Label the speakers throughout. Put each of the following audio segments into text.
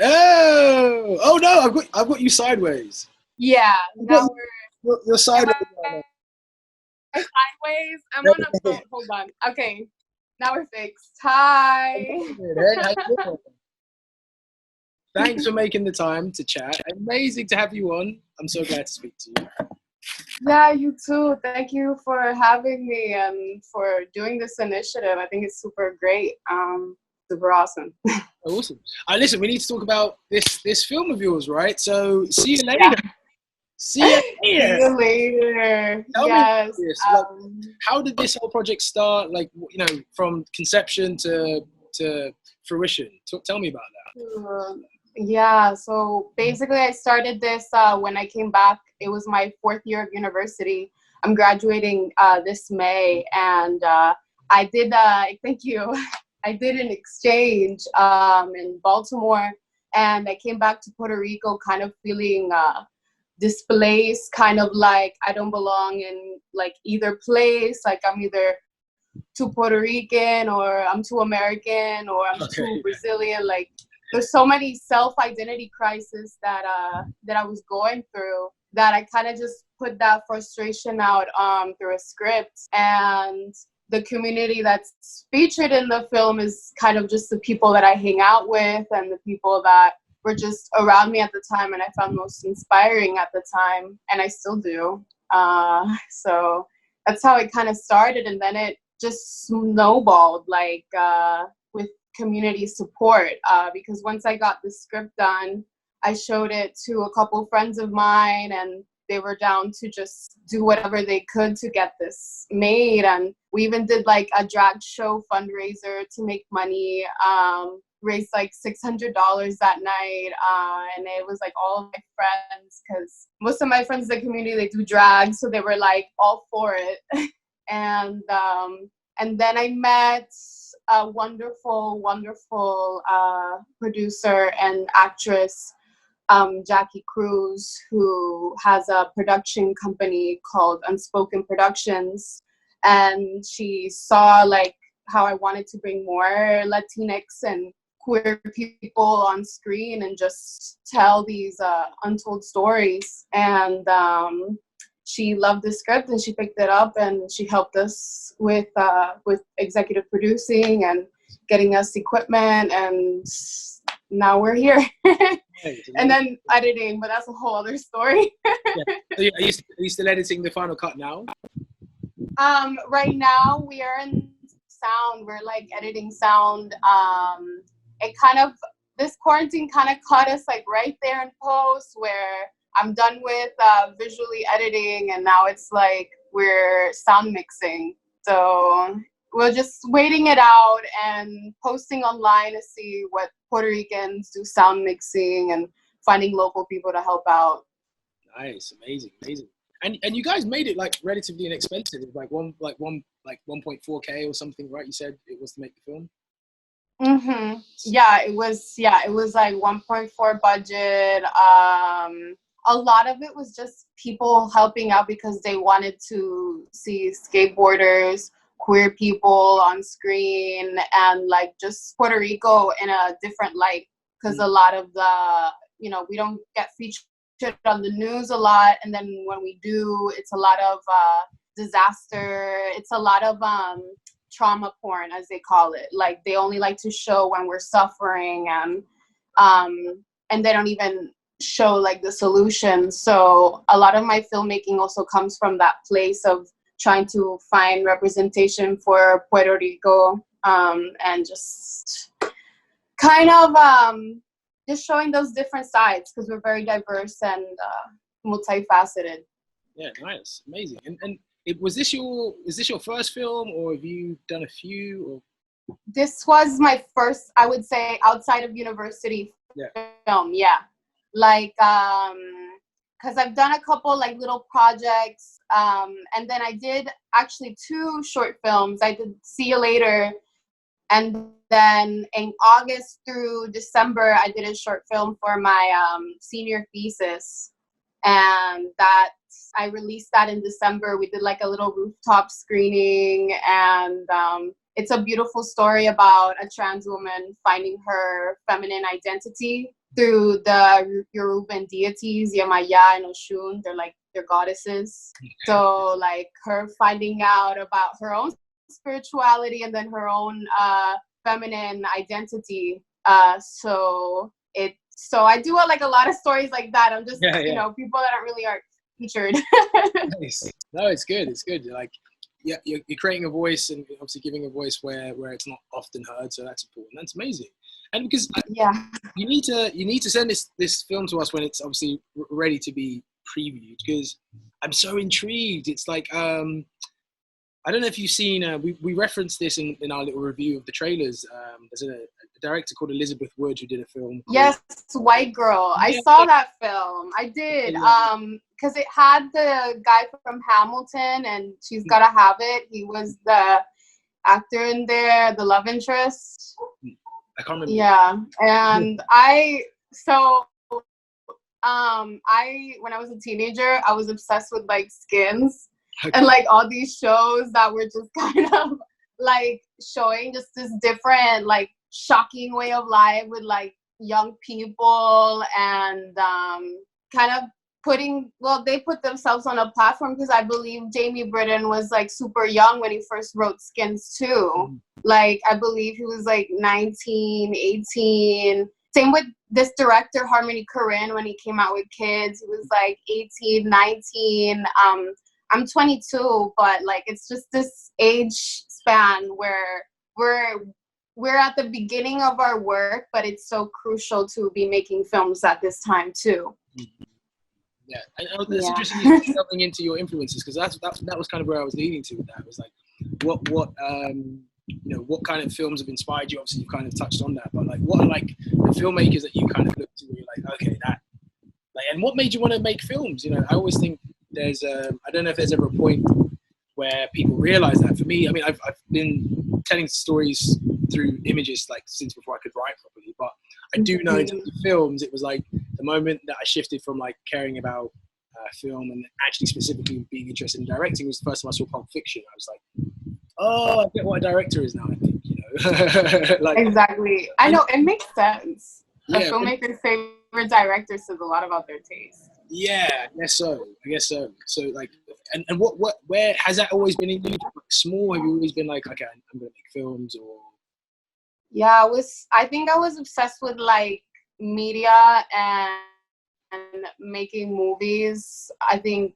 Speaker 1: Oh no, I've got you sideways.
Speaker 2: Yeah, now
Speaker 1: You're
Speaker 2: am
Speaker 1: sideways right now.
Speaker 2: I sideways? I'm on a phone. Hold on. Okay, now we're fixed. Hi.
Speaker 1: Hey, how you doing? Thanks for making the time to chat. Amazing to have you on. I'm so glad to speak to you.
Speaker 2: Yeah, you too. Thank you for having me and for doing this initiative. I think it's super great. Super awesome.
Speaker 1: Awesome. Listen, we need to talk about this film of yours, right? So, see you
Speaker 2: Yeah.
Speaker 1: later. See you
Speaker 2: See
Speaker 1: later.
Speaker 2: you later.
Speaker 1: Tell me
Speaker 2: Yes.
Speaker 1: this. Like, how did this whole project start? Like, from conception to fruition. Tell me about that.
Speaker 2: Yeah, so basically I started this when I came back. It was my 4th year of university. I'm graduating this May, and I did, thank you, I did an exchange in Baltimore, and I came back to Puerto Rico kind of feeling displaced, kind of like I don't belong in like either place, like I'm either too Puerto Rican or I'm too American or I'm too Brazilian. Like there's so many self-identity crises that I was going through that I kind of just put that frustration out through a script. And the community that's featured in the film is kind of just the people that I hang out with and the people that were just around me at the time and I found most inspiring at the time, and I still do. So that's how it kind of started, and then it just snowballed like with community support because once I got the script done, I showed it to a couple friends of mine and they were down to just do whatever they could to get this made. And we even did like a drag show fundraiser to make money, raised like $600 that night, and it was like all of my friends, because most of my friends in the community, they do drag, so they were like all for it. And then I met a wonderful, wonderful producer and actress, Jackie Cruz, who has a production company called Unspoken Productions. And she saw like how I wanted to bring more Latinx and queer people on screen and just tell these untold stories. And she loved the script and she picked it up and she helped us with executive producing and getting us equipment, and now we're here. And then editing, but that's a whole other story.
Speaker 1: So are you still editing the final cut now?
Speaker 2: Right now we are in sound. We're like editing sound. It kind of, this quarantine kind of caught us like right there in post where I'm done with visually editing, and now it's like we're sound mixing. So we're just waiting it out and posting online to see what Puerto Ricans do sound mixing and finding local people to help out.
Speaker 1: Nice, amazing. And you guys made it like relatively inexpensive. It was like 1.4K or something, right? You said it was to make the film.
Speaker 2: Mm-hmm. Yeah, it was like 1.4 budget. A lot of it was just people helping out because they wanted to see skateboarders, queer people on screen, and like just Puerto Rico in a different light. Because a lot of the, we don't get featured on the news a lot, and then when we do, it's a lot of disaster. It's a lot of trauma porn, as they call it. Like they only like to show when we're suffering, and they don't even show like the solution. So a lot of my filmmaking also comes from that place of trying to find representation for Puerto Rico, and just kind of just showing those different sides, because we're very diverse and multifaceted.
Speaker 1: Yeah, nice, amazing. And is this your first film, or have you done a few? Or?
Speaker 2: This was my first, I would say, outside of university film. Yeah, like because I've done a couple like little projects, and then I did actually 2 short films. I did See You Later, and then in August through December, I did a short film for my senior thesis, and that I released that in December. We did like a little rooftop screening, and it's a beautiful story about a trans woman finding her feminine identity through the Yoruban deities, Yamaya and Oshun. They're goddesses. So like her finding out about her own spirituality and then her own feminine identity. So I do like a lot of stories like that. I'm just you know, people that really aren't featured.
Speaker 1: Nice. No, it's good. It's good. Like, yeah, you're creating a voice and obviously giving a voice where it's not often heard. So that's important. That's amazing. And because you need to send this film to us when it's obviously ready to be previewed, because I'm so intrigued. It's like I don't know if you've seen, we referenced this in our little review of the trailers. There's a director called Elizabeth Wood who did a film.
Speaker 2: Yes, White Girl. I saw that film. I did. Because it had the guy from Hamilton and She's Gotta Have It. He was the actor in there, the love interest.
Speaker 1: I can't remember.
Speaker 2: Yeah. And when I was a teenager, I was obsessed with like Skins. Okay. And like all these shows that were just kind of like showing just this different like shocking way of life with like young people and kind of they put themselves on a platform, because I believe Jamie Britton was like super young when he first wrote Skins too. Like I believe he was like 19, 18. Same with this director, Harmony Korine, when he came out with Kids, he was like 18, 19. I'm 22, but like it's just this age span where we're at the beginning of our work, but it's so crucial to be making films at this time too.
Speaker 1: Yeah, and it's interesting you delving into your influences, because that was kind of where I was leading to with that. It was like, what you know, what kind of films have inspired you? Obviously, you've kind of touched on that, but like, what are like the filmmakers that you kind of look to where you're like, okay, that, like, and what made you want to make films? You know, I always think there's I don't know if there's ever a point where people realize that. For me, I mean, I've been telling stories through images like since before I could write properly, but I do know in terms of films, it was like the moment that I shifted from like caring about film and actually specifically being interested in directing was the first time I saw Pulp Fiction. I was like, oh, I get what a director is now, I think, you know. Like,
Speaker 2: exactly. I know, it makes sense. A filmmaker's favorite director says a lot about their taste.
Speaker 1: Yeah, I guess so. So like, and where has that always been in you? Like, small? Have you always been like, okay, I'm gonna make films? Or
Speaker 2: yeah, I think I was obsessed with like media and making movies. I think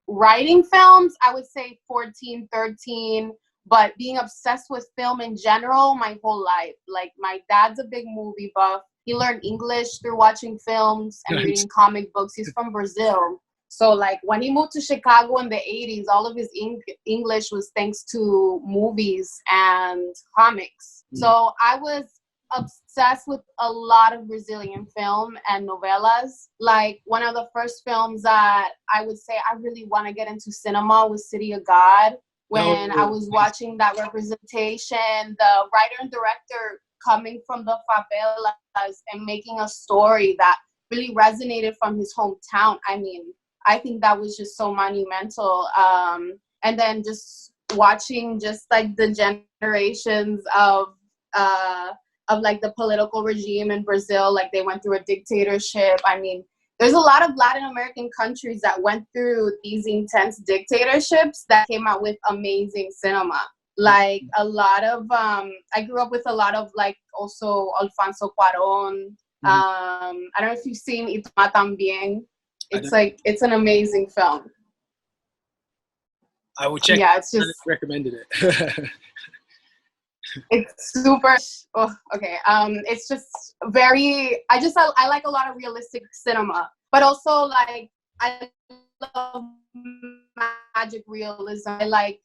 Speaker 2: writing films, I would say 14, 13, but being obsessed with film in general my whole life. Like my dad's a big movie buff. He learned English through watching films and reading comic books. He's from Brazil. So like when he moved to Chicago in the 80s, all of his English was thanks to movies and comics. So I was obsessed with a lot of Brazilian film and novelas. Like one of the first films that I would say I really want to get into cinema was City of God. When I was watching that representation, the writer and director coming from the favelas and making a story that really resonated from his hometown. I mean, I think that was just so monumental. And then just watching just like the generations of like the political regime in Brazil, like they went through a dictatorship. I mean, there's a lot of Latin American countries that went through these intense dictatorships that came out with amazing cinema. Like a lot of, I grew up with a lot of like also Alfonso Cuarón. I don't know if you've seen Y Tu Mamá También. It's an amazing film.
Speaker 1: I will check.
Speaker 2: Yeah, it's just
Speaker 1: recommended it.
Speaker 2: It's super. Oh, okay. It's just very. I like a lot of realistic cinema, but also like I love magic realism. I like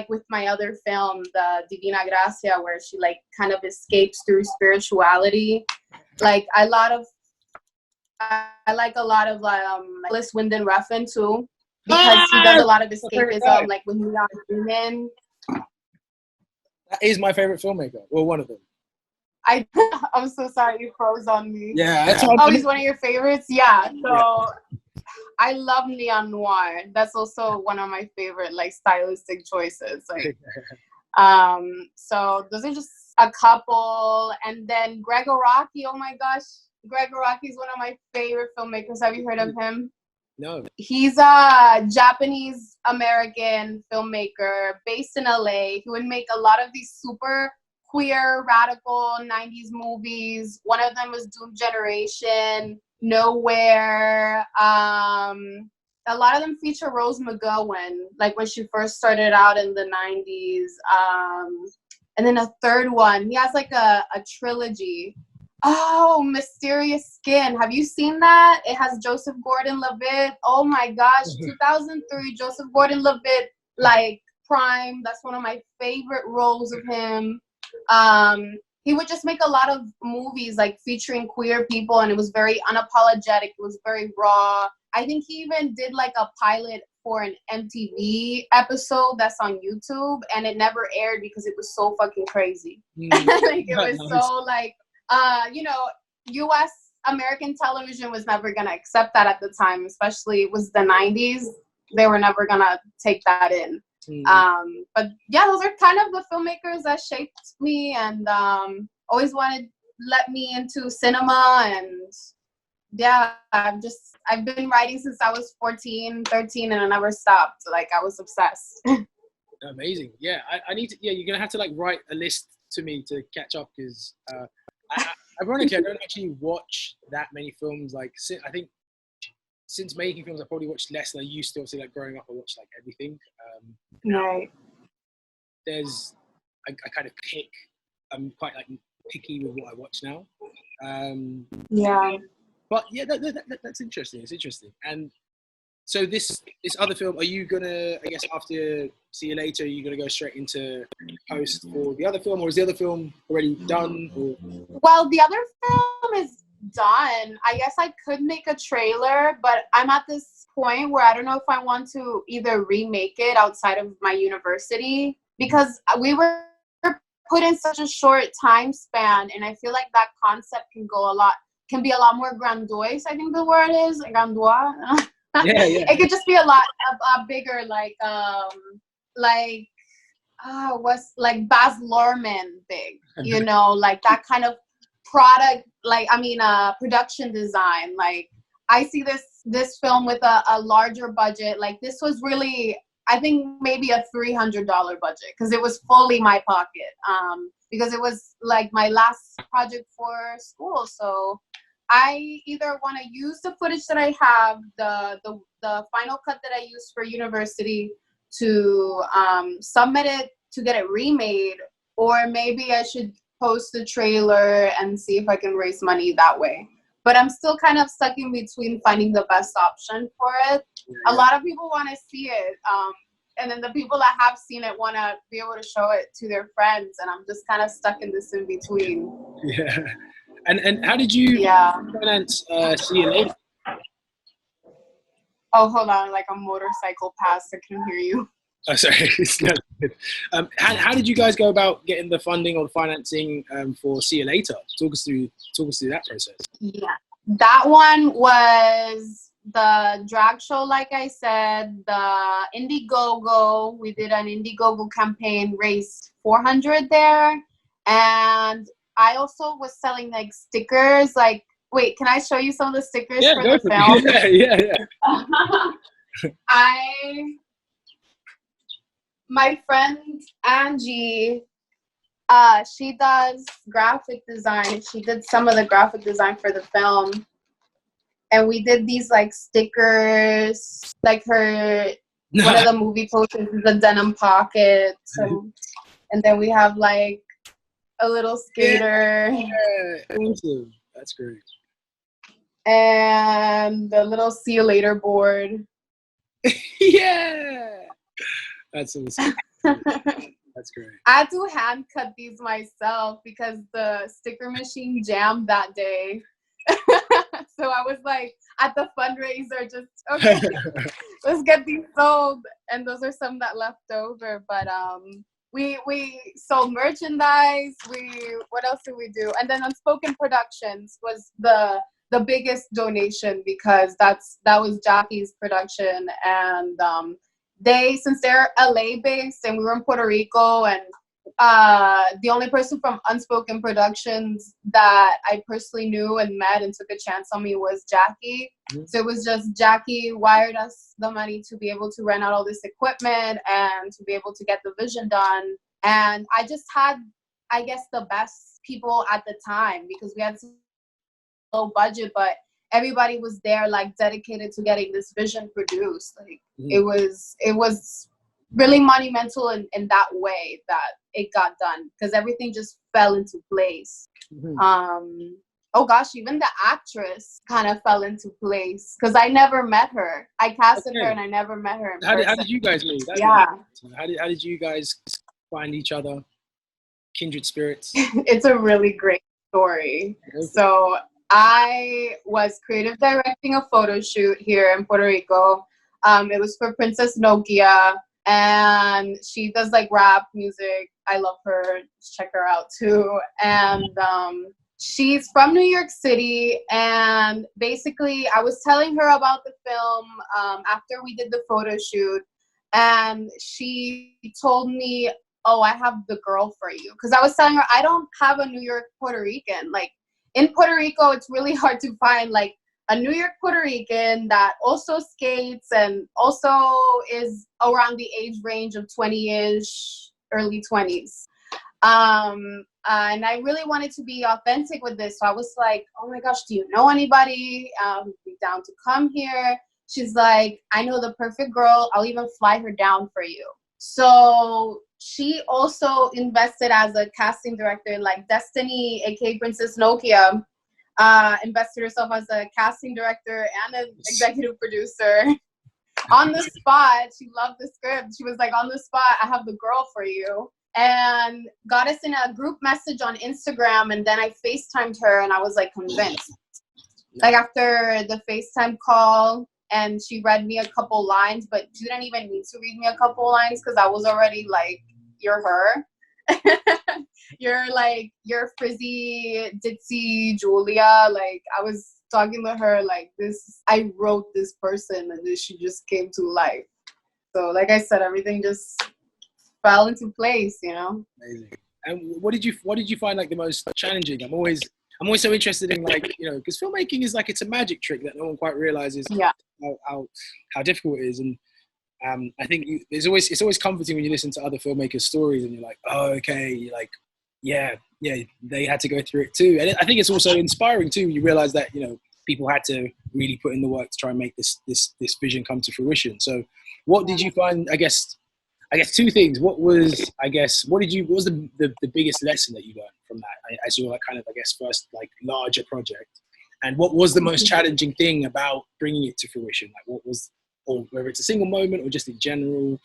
Speaker 2: with my other film, the Divina Gracia, where she like kind of escapes through spirituality. Like I like a lot of Bliss Winden Refn too, because he does a lot of escapism, like with Neon Demon.
Speaker 1: That is my favorite filmmaker. Well, one of them.
Speaker 2: I'm so sorry you froze on me.
Speaker 1: Yeah, that's
Speaker 2: he's one of your favorites. Yeah, so I love Neon Noir. That's also one of my favorite like stylistic choices. Like, so those are just a couple. And then Greg Araki, oh my gosh. Greg Araki is one of my favorite filmmakers. Have you heard of him?
Speaker 1: No.
Speaker 2: He's a Japanese-American filmmaker based in LA. He would make a lot of these super queer, radical 90s movies. One of them was Doom Generation, Nowhere. A lot of them feature Rose McGowan, like when she first started out in the 90s. And then a third one, he has like a trilogy. Oh, Mysterious Skin. Have you seen that? It has Joseph Gordon-Levitt. Oh my gosh, 2003, Joseph Gordon-Levitt, like prime. That's one of my favorite roles of him. He would just make a lot of movies like featuring queer people, and it was very unapologetic. It was very raw. I think he even did like a pilot for an MTV episode that's on YouTube, and it never aired because it was so fucking crazy. Like it was so like, you know, U.S. American television was never gonna accept that at the time, especially it was the 90s. They were never gonna take that in. But yeah, those are kind of the filmmakers that shaped me and always let me into cinema. And yeah, I've been writing since I was 14, 13, and I never stopped. Like I was obsessed.
Speaker 1: Amazing. Yeah, I need to, yeah, you're gonna have to like write a list to me to catch up, because ironically I don't actually watch that many films. Like I think since making films, I probably watched less than I used to. Obviously, like growing up, I watched like everything.
Speaker 2: Right.
Speaker 1: I kind of pick. I'm quite like picky with what I watch now.
Speaker 2: Yeah.
Speaker 1: But yeah, that's interesting. It's interesting. And so this other film, are you gonna? I guess after See You Later, are you gonna go straight into post for the other film, or is the other film already done? Or?
Speaker 2: Well, the other film is done. I guess I could make a trailer, but I'm at this point where I don't know if I want to either remake it outside of my university, because we were put in such a short time span, and I feel like that concept can be a lot more grandiose. I think the word is grandiose.
Speaker 1: Yeah.
Speaker 2: It could just be a lot bigger, like what's like Baz Luhrmann big, you know, like that kind of product, like production design. Like I see this film with a larger budget. Like this was really, I think maybe a $300 budget, because it was fully my pocket, because it was like my last project for school. So I either want to use the footage that I have, the final cut that I used for university, to submit it to get it remade, or maybe I should post the trailer and see if I can raise money that way. But I'm still kind of stuck in between finding the best option for it. A lot of people want to see it, and then the people that have seen it want to be able to show it to their friends, and I'm just kind of stuck in this in between.
Speaker 1: Yeah. And how did you finance See You Later?
Speaker 2: Oh, hold on, like a motorcycle passed. I can hear you.
Speaker 1: Oh, sorry. How did you guys go about getting the funding or financing for See You Later? Talk us through that process.
Speaker 2: Yeah, that one was the drag show, like I said, the Indiegogo. We did an Indiegogo campaign, raised $400 there, and I also was selling like stickers. Like, wait, can I show you some of the stickers for the film?
Speaker 1: Yeah.
Speaker 2: My friend Angie, she does graphic design. She did some of the graphic design for the film. And we did these like stickers, like one of the movie posters is a denim pocket. And then we have like a little skater.
Speaker 1: Yeah, awesome. That's great.
Speaker 2: And the little See You Later board.
Speaker 1: Yeah. That's awesome. That's great.
Speaker 2: I had to hand cut these myself because the sticker machine jammed that day. So I was like at the fundraiser, just okay, let's get these sold. And those are some that left over. But we sold merchandise. What else did we do? And then Unspoken Productions was the biggest donation, because that was Jackie's production, and since they're LA based and we were in Puerto Rico, and the only person from Unspoken Productions that I personally knew and met and took a chance on me was Jackie. Mm-hmm. So it was just Jackie wired us the money to be able to rent out all this equipment and to be able to get the vision done. And I just had, I guess, the best people at the time because we had low budget, but everybody was there, like, dedicated to getting this vision produced. Like, it was really monumental in that way that it got done because everything just fell into place. Oh gosh, even the actress kind of fell into place because I never met her. I casted her and I never met her.
Speaker 1: How did you guys meet? How did you guys find each other? Kindred spirits.
Speaker 2: It's a really great story. So I was creative directing a photo shoot here in Puerto Rico. It was for Princess Nokia, and she does like rap music. I love her. Check her out too. And she's from New York City. And basically, I was telling her about the film after we did the photo shoot, and she told me, "Oh, I have the girl for you." Because I was telling her I don't have a New York Puerto Rican. Like, in Puerto Rico, it's really hard to find like a New York Puerto Rican that also skates and also is around the age range of 20-ish, early 20s. And I really wanted to be authentic with this. So I was like, "Oh my gosh, do you know anybody who'd be down to come here?" She's like, "I know the perfect girl. I'll even fly her down for you." So she also invested as a casting director, like Destiny, aka Princess Nokia, invested herself as a casting director and an executive producer. On the spot, she loved the script. She was like, "On the spot, I have the girl for you." And got us in a group message on Instagram, and then I FaceTimed her, and I was like convinced. Like, after the FaceTime call, and she read me a couple lines, but she didn't even need to read me a couple lines because I was already like, "You're her." You're frizzy, ditzy Julia. Like, I was talking to her like this. I wrote this person, and then she just came to life. So, like I said, everything just fell into place, you know.
Speaker 1: Amazing. And what did you find like the most challenging? I'm always so interested in, like, you know, because filmmaking is like, it's a magic trick that no one quite realizes how difficult it is. And I think it's always comforting when you listen to other filmmakers' stories and you're like, "Oh, okay," you're like, yeah, they had to go through it too. And I think it's also inspiring too. You realize that, you know, people had to really put in the work to try and make this vision come to fruition. So what did you find? I guess two things. What was the biggest lesson that you learned from that as your, like, kind of, I guess, first like larger project? And what was the most challenging thing about bringing it to fruition? Like, what was, or whether it's a single moment or just in general?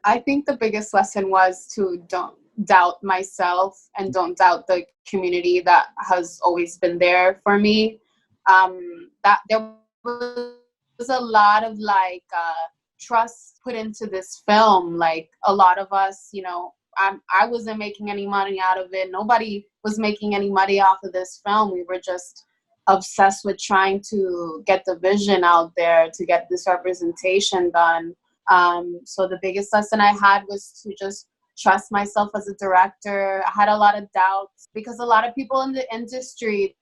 Speaker 2: I think the biggest lesson was to don't doubt myself and don't doubt the community that has always been there for me. That there was a lot of like trust put into this film. Like, a lot of us, you know, I wasn't making any money out of it. Nobody was making any money off of this film. We were just obsessed with trying to get the vision out there, to get this representation done. So the biggest lesson I had was to just trust myself as a director. I had a lot of doubts because a lot of people in the industry,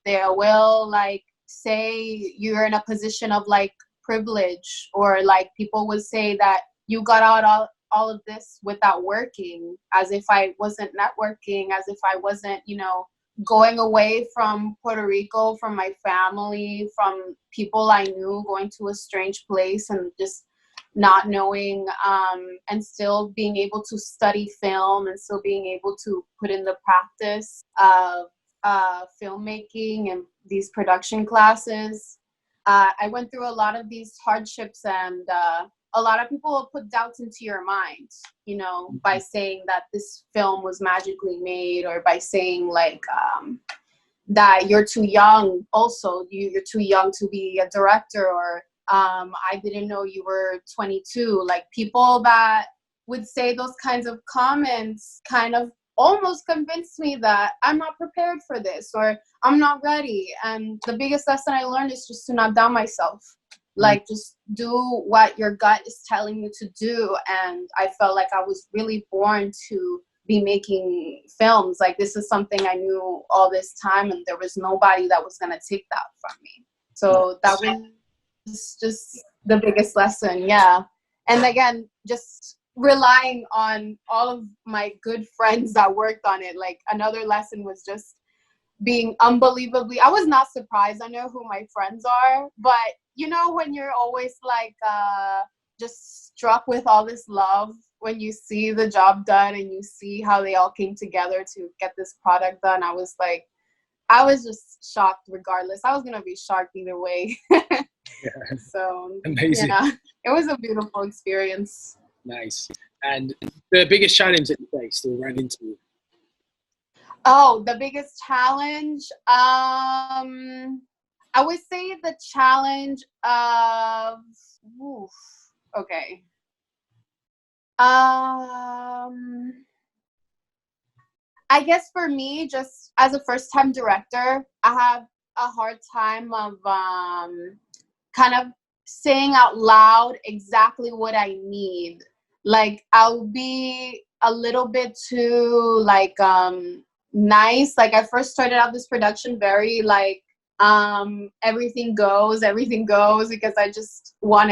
Speaker 2: they will like say you're in a position of like privilege, or like people would say that you got out all of this without working, as if I wasn't networking, as if I wasn't, you know, going away from Puerto Rico, from my family, from people I knew, going to a strange place and just not knowing, and still being able to study film and still being able to put in the practice of filmmaking and these production classes. I went through a lot of these hardships, and a lot of people will put doubts into your mind, you know, by saying that this film was magically made, or by saying like that you're too young. Also, you're too young to be a director, or I didn't know you were 22. Like, people that would say those kinds of comments kind of almost convinced me that I'm not prepared for this, or I'm not ready. And the biggest lesson I learned is just to not doubt myself. Like, just do what your gut is telling you to do. And I felt like I was really born to be making films. Like, this is something I knew all this time, and there was nobody that was going to take that from me. So that was just the biggest lesson. Yeah. And again, just relying on all of my good friends that worked on it. Like, another lesson was just being unbelievably, I was not surprised. I know who my friends are, but you know, when you're always like just struck with all this love when you see the job done and you see how they all came together to get this product done, I was just shocked regardless. I was gonna be shocked either way.
Speaker 1: Yeah.
Speaker 2: So
Speaker 1: Amazing.
Speaker 2: yeah, it was a beautiful experience.
Speaker 1: Nice. And the biggest challenge that you faced or ran into?
Speaker 2: Oh, the biggest challenge. I would say the challenge of, oof, okay. I guess for me, just as a first-time director, I have a hard time of kind of saying out loud exactly what I need. Like, I'll be a little bit too like nice. Like, I first started out this production very like everything goes, because I just want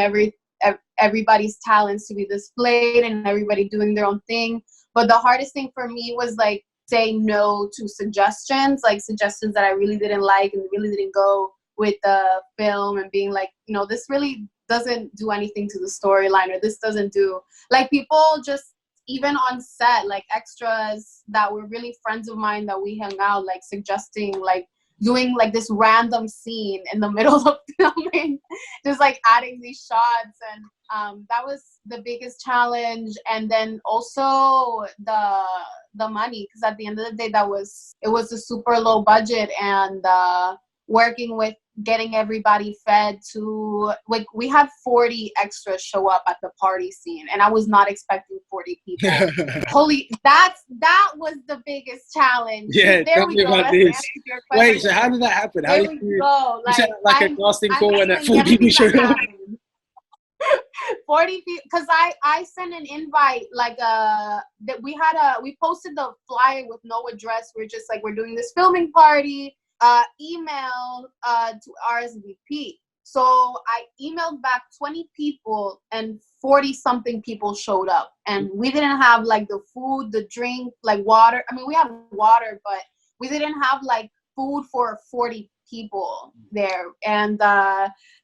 Speaker 2: everybody's talents to be displayed and everybody doing their own thing. But the hardest thing for me was like say no to suggestions, like suggestions that I really didn't like and really didn't go with the film, and being like, you know, this really doesn't do anything to the storyline, or this doesn't do, like, people just, even on set, like extras that were really friends of mine that we hung out, like suggesting like doing like this random scene in the middle of filming, just like adding these shots. And that was the biggest challenge. And then also the money, because at the end of the day, it was a super low budget, and working with getting everybody fed to, like, we had 40 extras show up at the party scene, and I was not expecting 40 people. that was the biggest challenge.
Speaker 1: Yeah,
Speaker 2: there we go.
Speaker 1: Wait, so how did that happen? How did you
Speaker 2: go.
Speaker 1: Like a casting call when that 40 people showed up?
Speaker 2: 40 people, because I sent an invite, like that we posted the flyer with no address. We're just like, we're doing this filming party, email to RSVP. So I emailed back 20 people, and 40 something people showed up, and we didn't have like the food, the drink, like water. I mean, we had water, but we didn't have like food for 40 people there. And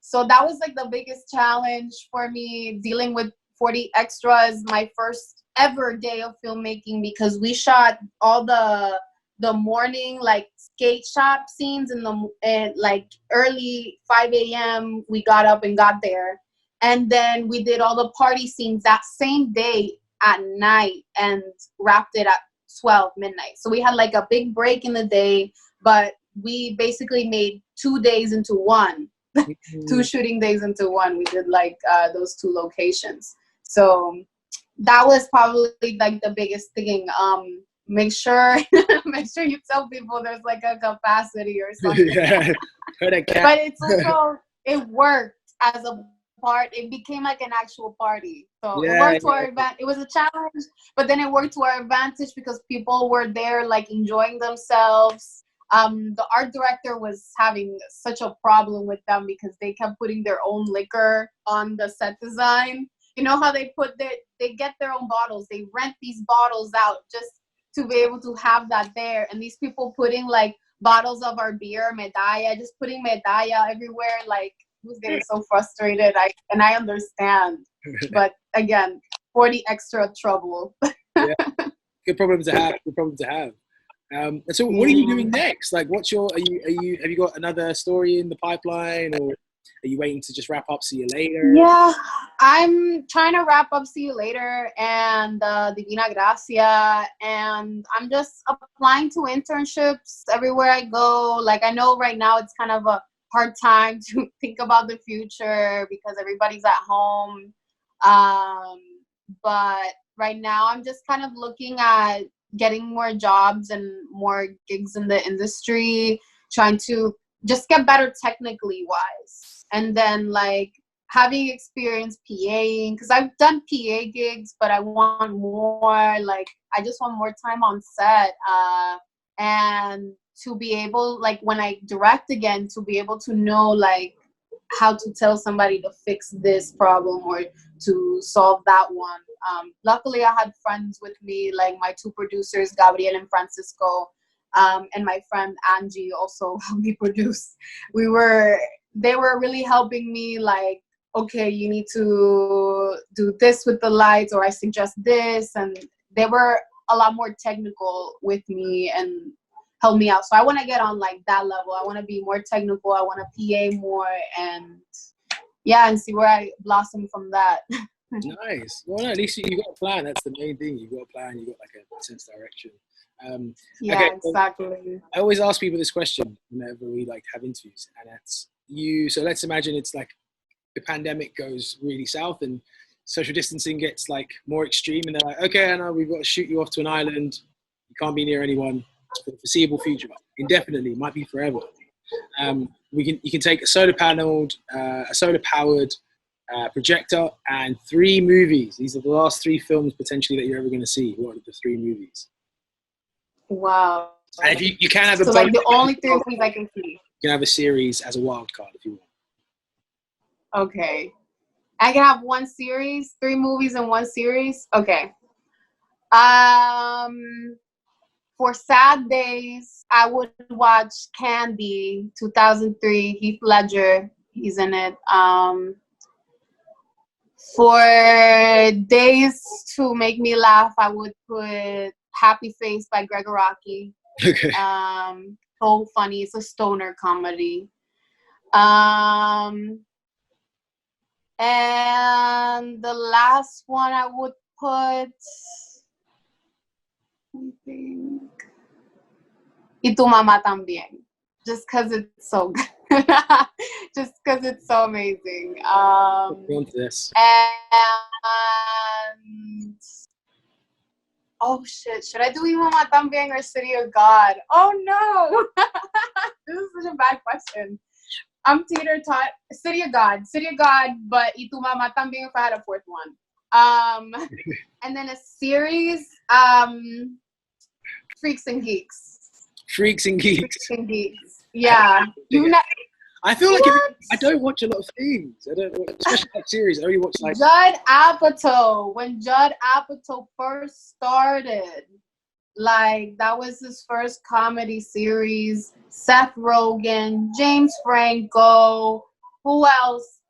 Speaker 2: so that was like the biggest challenge for me, dealing with 40 extras my first ever day of filmmaking, because we shot all the morning like skate shop scenes and like early 5 a.m. we got up and got there, and then we did all the party scenes that same day at night and wrapped it at 12 midnight. So we had like a big break in the day, but we basically made 2 days into one. 2 shooting days into one. We did like those 2 locations. So that was probably like the biggest thing. Make sure you tell people there's like a capacity or something.
Speaker 1: Yeah.
Speaker 2: But it's also, it worked as a part. It became like an actual party. So it worked to our advantage. It was a challenge, but then it worked to our advantage because people were there like enjoying themselves. The art director was having such a problem with them because they kept putting their own liquor on the set design. You know how they get their own bottles. They rent these bottles out just to be able to have that there. And these people putting like bottles of our beer, Medalla, just putting Medalla everywhere. Like, he was getting so frustrated. I understand. But again, 40 extra trouble.
Speaker 1: Yeah. Good problem to have. So what are you doing next? Like, have you got another story in the pipeline, or are you waiting to just wrap up See You Later?
Speaker 2: Yeah, I'm trying to wrap up See You Later and Divina Gracia, and I'm just applying to internships everywhere I go. Like, I know right now it's kind of a hard time to think about the future because everybody's at home. But right now I'm just kind of looking at getting more jobs and more gigs in the industry, trying to just get better technically wise. And then like having experience PAing, because I've done PA gigs, but I want more, like, I just want more time on set, and to be able, like, when I direct again, to be able to know, like, how to tell somebody to fix this problem or to solve that one. Luckily, I had friends with me, like my two producers, Gabriel and Francisco, and my friend Angie also helped me produce. They were really helping me, like, okay, you need to do this with the lights, or I suggest this, and they were a lot more technical with me and help me out. So I want to get on, like, that level. I want to be more technical. I want to PA more, and yeah, and see where I blossom from that.
Speaker 1: Nice. Well, no, at least you got a plan. That's the main thing. You got a plan. You got like a sense of direction.
Speaker 2: Yeah,
Speaker 1: okay,
Speaker 2: exactly.
Speaker 1: I always ask people this question whenever we like have interviews, and that's you. So let's imagine it's like the pandemic goes really south and social distancing gets like more extreme, and they're like, okay, Anna, we've got to shoot you off to an island. You can't be near anyone for the foreseeable future, indefinitely, might be forever. You can take a solar powered projector and 3 movies. These are the last 3 films potentially that you're ever going to see. What are the 3 movies?
Speaker 2: Wow.
Speaker 1: And if you can have a
Speaker 2: so like the only 3 movies I can see.
Speaker 1: You can have a series as a wild card if you want.
Speaker 2: Okay. I can have 1 series, 3 movies in 1 series. Okay. For sad days, I would watch Candy, 2003, Heath Ledger. He's in it. For days to make me laugh, I would put Happy Face by Gregor Rocky.
Speaker 1: Okay.
Speaker 2: So funny. It's a stoner comedy. And the last one I would put, I think, Y Tu Mamá También. Just because it's so good. Just because it's so amazing.
Speaker 1: This.
Speaker 2: And oh shit, should I do Y Mamá También or City of God? Oh no! This is such a bad question. I'm teeter-tot. City of God, but Y Tu Mamá También if I had a 4th one. And then a series, Freaks and Geeks.
Speaker 1: Freaks and Geeks.
Speaker 2: Yeah.
Speaker 1: I feel like I don't watch a lot of things. I don't watch, especially like series. I only watch like
Speaker 2: Judd Apatow. When Judd Apatow first started, like that was his first comedy series. Seth Rogen, James Franco. Who else?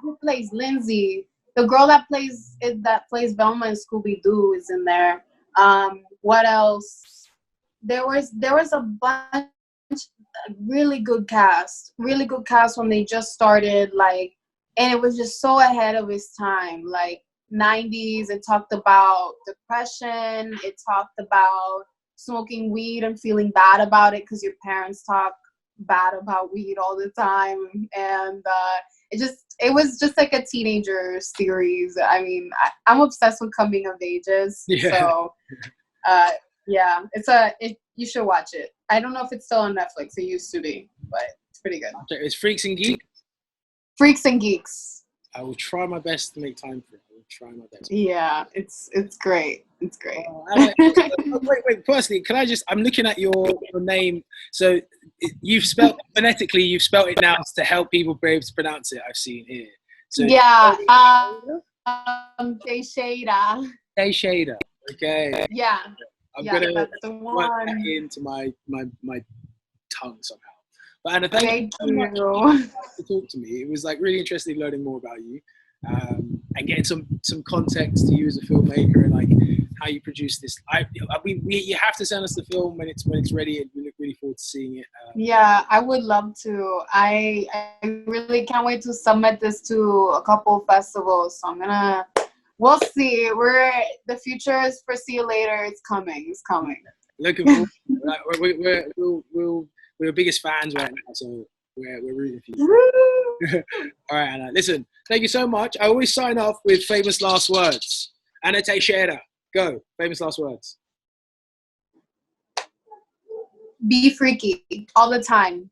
Speaker 2: Who plays Lindsay? The girl that plays Velma in Scooby Doo is in there. What else? There was a bunch, really good cast when they just started, like, and it was just so ahead of its time. Like 90s, it talked about depression, it talked about smoking weed and feeling bad about it because your parents talk bad about weed all the time, and it was just like a teenager series. I mean, I'm obsessed with coming of ages, so yeah, you should watch it. I don't know if it's still on Netflix. It used to be, but it's pretty good.
Speaker 1: It's Freaks and Geeks.
Speaker 2: Freaks and Geeks.
Speaker 1: I will try my best to make time for it. I will try my best.
Speaker 2: Yeah, it's great. It's great.
Speaker 1: Wait. Firstly, can I I'm looking at your name. So you've spelled phonetically. You've spelled it now to help people be able to pronounce it. I've seen here. So
Speaker 2: yeah. Teixeira.
Speaker 1: Teixeira. Okay.
Speaker 2: Yeah.
Speaker 1: I'm gonna work that into my tongue somehow. But Anna, thank you so much to talk to me. It was like really interesting learning more about you, and getting some context to you as a filmmaker and like how you produce this. You have to send us the film when it's ready, and we look really forward to seeing it.
Speaker 2: Yeah, I would love to. I really can't wait to submit this to a couple festivals. So we'll see. The future is for see you later. It's coming. Looking forward.
Speaker 1: We're biggest fans right now, so we're rooting for you. All right, Anna. Listen, thank you so much. I always sign off with famous last words. Anna Teixeira, go. Famous last words.
Speaker 2: Be freaky all the time.